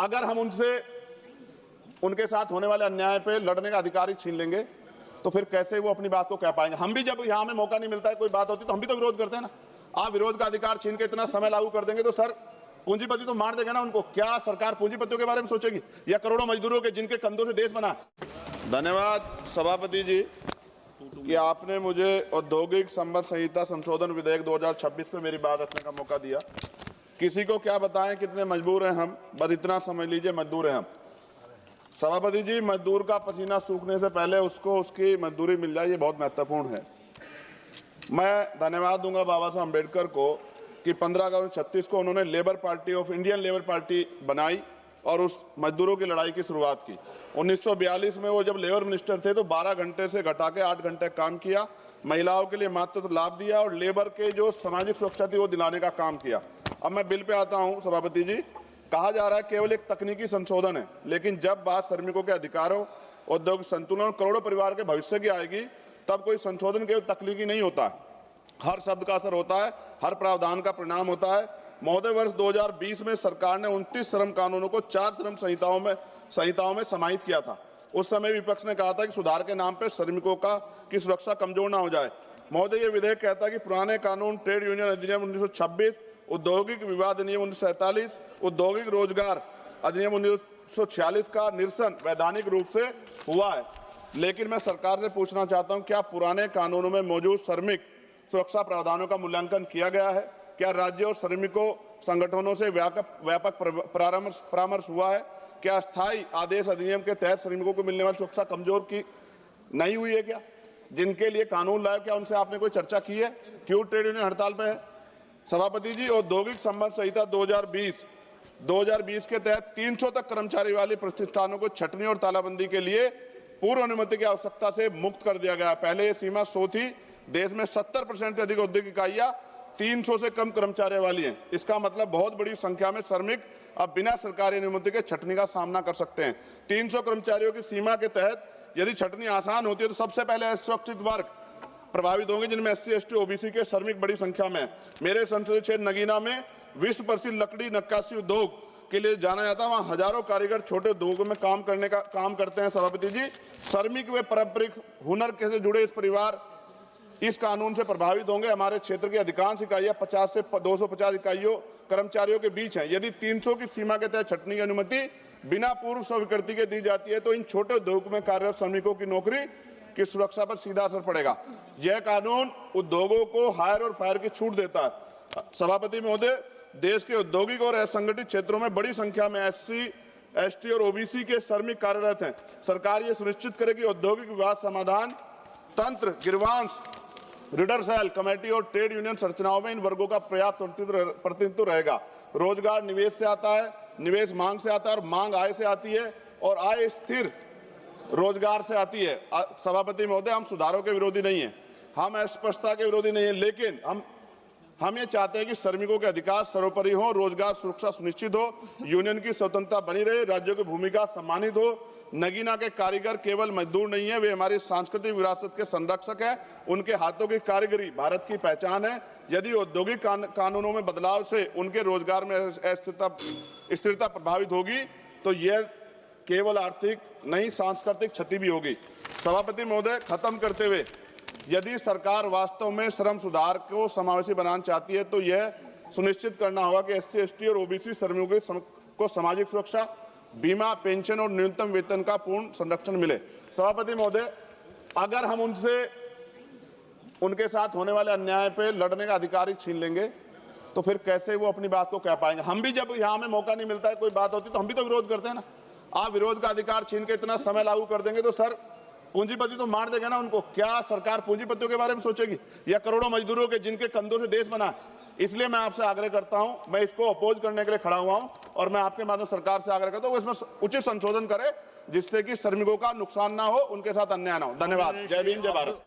अगर हम उनके साथ होने वाले अन्याय पे लड़ने का अधिकार ही छीन लेंगे तो फिर कैसे वो अपनी बात को कह पाएंगे। हम भी जब यहाँ में मौका नहीं मिलता है, कोई बात होती तो हम भी तो विरोध करते हैं ना। आप विरोध का अधिकार छीन के इतना समय लागू कर देंगे तो सर पूंजीपति तो मार देगा ना उनको। क्या सरकार पूंजीपतियों के बारे में सोचेगी या करोड़ों मजदूरों के जिनके कंधों से देश बना। धन्यवाद सभापति जी कि आपने मुझे औद्योगिक संबंध संहिता संशोधन विधेयक 2026 पे मेरी बात रखने का मौका दिया। किसी को क्या बताएं कितने मजबूर हैं हम, बस इतना समझ लीजिए मजदूर हैं हम। सभापति जी, मजदूर का पसीना सूखने से पहले उसको उसकी मजदूरी मिल जाए, ये बहुत महत्वपूर्ण है। मैं धन्यवाद दूंगा बाबा साहब अम्बेडकर को कि 15 अगस्त 36 को उन्होंने labour party of Indian labour party बनाई और उस मजदूरों की लड़ाई की शुरुआत की। 1942 में वो जब लेबर मिनिस्टर थे तो 12 घंटे से घटा के 8 घंटे काम किया, महिलाओं के लिए मातृत्व तो लाभ दिया और लेबर के जो सामाजिक सुरक्षा थी वो दिलाने का काम किया। अब मैं बिल पे आता हूं सभापति जी। कहा जा रहा है केवल एक तकनीकी संशोधन है, लेकिन जब बात श्रमिकों के अधिकारों, औद्योगिक संतुलन और करोड़ों परिवार के भविष्य की आएगी तब कोई संशोधन केवल तकनीकी नहीं होता है, हर शब्द का असर होता है, हर प्रावधान का परिणाम होता है। महोदय, वर्ष 2020 में सरकार ने 29 श्रम कानूनों को 4 श्रम संहिताओं में समाहित किया था। उस समय विपक्ष ने कहा था कि सुधार के नाम पर श्रमिकों की सुरक्षा कमजोर ना हो जाए। महोदय, ये विधेयक कहता है कि पुराने कानून ट्रेड यूनियन अधिनियम 1926, औद्योगिक विवाद अधिनियम 1947, औद्योगिक रोजगार अधिनियम 1946 का निरसन वैधानिक रूप से हुआ है। लेकिन मैं सरकार से पूछना चाहता हूं, क्या पुराने कानूनों में मौजूद श्रमिक सुरक्षा प्रावधानों का मूल्यांकन किया गया है? क्या राज्य और श्रमिकों संगठनों से व्यापक परामर्श हुआ है? क्या स्थायी आदेश अधिनियम के तहत श्रमिकों को मिलने वाली सुरक्षा कमजोर की नहीं हुई है? क्या जिनके लिए कानून लाया, क्या उनसे आपने कोई चर्चा की है? क्यों ट्रेड यूनियन हड़ताल पे है? सभापति जी, औद्योगिक संबंध संहिता 2020 के तहत 300 तक कर्मचारी वाले प्रतिष्ठानों को छटनी और तालाबंदी के लिए पूर्व अनुमति की आवश्यकता से मुक्त कर दिया गया। पहले ये सीमा 100 थी। देश में 70% से अधिक औद्योगिक इकाइयां 300 से कम कर्मचारियों वाली हैं। इसका मतलब बहुत बड़ी संख्या में श्रमिक अब बिना सरकारी अनुमति के छटनी का सामना कर सकते हैं। 300 कर्मचारियों की सीमा के तहत यदि छटनी आसान होती है तो सबसे पहले असुरक्षित वर्ग प्रभावित होंगे, जिनमें SC, ST, OBC के श्रमिक बड़ी संख्या में। मेरे संसदीय क्षेत्र नगीना में विश्व प्रसिद्ध लकड़ी नक्काशी उद्योग के लिए जाना जाता है। वहाँ हजारों कारीगर छोटे उद्योगों में काम करते हैं। सभापति जी, श्रमिक व पारंपरिक हुनर से जुड़े इस परिवार इस कानून से प्रभावित होंगे। हमारे क्षेत्र की अधिकांश इकाइयां 50 से 250 इकाइयों कर्मचारियों के बीच हैं। यदि 300 की सीमा के तहत छटनी की अनुमति बिना पूर्व स्वीकृति के दी जाती है तो इन छोटे उद्योगों में कार्यरत श्रमिकों की नौकरी की सुरक्षा पर सीधा असर पड़ेगा। यह कानून उद्योगों को हायर और फायर की छूट देता है। सभापति महोदय, देश के औद्योगिक और असंगठित क्षेत्रों में बड़ी संख्या में SC, ST और OBC के श्रमिक कार्यरत हैं। सरकार ये सुनिश्चित करे कि औद्योगिक विवाद समाधान तंत्र, गिरवांश, रीडर सेल, कमेटी और ट्रेड यूनियन संरचनाओं में इन वर्गों का पर्याप्त प्रतिनिधित्व रहेगा। रोजगार निवेश से आता है, निवेश मांग से आता है और मांग आय से आती है और आय स्थिर रोजगार से आती है। सभापति महोदय, हम सुधारों के विरोधी नहीं हैं, हम अस्पष्टता के विरोधी नहीं हैं, लेकिन हम ये चाहते हैं कि श्रमिकों के अधिकार सर्वोपरि हो, रोजगार सुरक्षा सुनिश्चित हो, यूनियन की स्वतंत्रता बनी रहे, राज्यों की भूमिका सम्मानित हो। नगीना के कारीगर केवल मजदूर नहीं है, वे हमारी सांस्कृतिक विरासत के संरक्षक हैं। उनके हाथों की कारीगरी भारत की पहचान है। यदि औद्योगिक कानूनों में बदलाव से उनके रोजगार में स्थिरता प्रभावित होगी तो यह केवल आर्थिक नहीं, सांस्कृतिक क्षति भी होगी। सभापति महोदय, खत्म करते हुए, यदि सरकार वास्तव में श्रम सुधार को समावेशी बनाना चाहती है तो यह सुनिश्चित करना होगा कि SC, ST और OBC श्रमिकों को सामाजिक सुरक्षा, बीमा, पेंशन और न्यूनतम वेतन का पूर्ण संरक्षण मिले। सभापति महोदय, अगर हम उनके साथ होने वाले अन्याय पे लड़ने का अधिकार ही छीन लेंगे तो फिर कैसे वो अपनी बात को कह पाएंगे। हम भी जब यहाँ में मौका नहीं मिलता है, कोई बात होती तो हम भी तो विरोध करते हैं ना। आप विरोध का अधिकार छीन के इतना समय लागू कर देंगे तो सर पूंजीपति तो मार देगा ना उनको। क्या सरकार पूंजीपतियों के बारे में सोचेगी या करोड़ों मजदूरों के जिनके कंधों से देश बना है? इसलिए मैं आपसे आग्रह करता हूं, मैं इसको अपोज करने के लिए खड़ा हुआ हूं और मैं आपके माध्यम सरकार से आग्रह करता हूं इसमें उचित संशोधन करे जिससे कि श्रमिकों का नुकसान ना हो, उनके साथ अन्याय ना हो। धन्यवाद। जय भीम, जय भारत।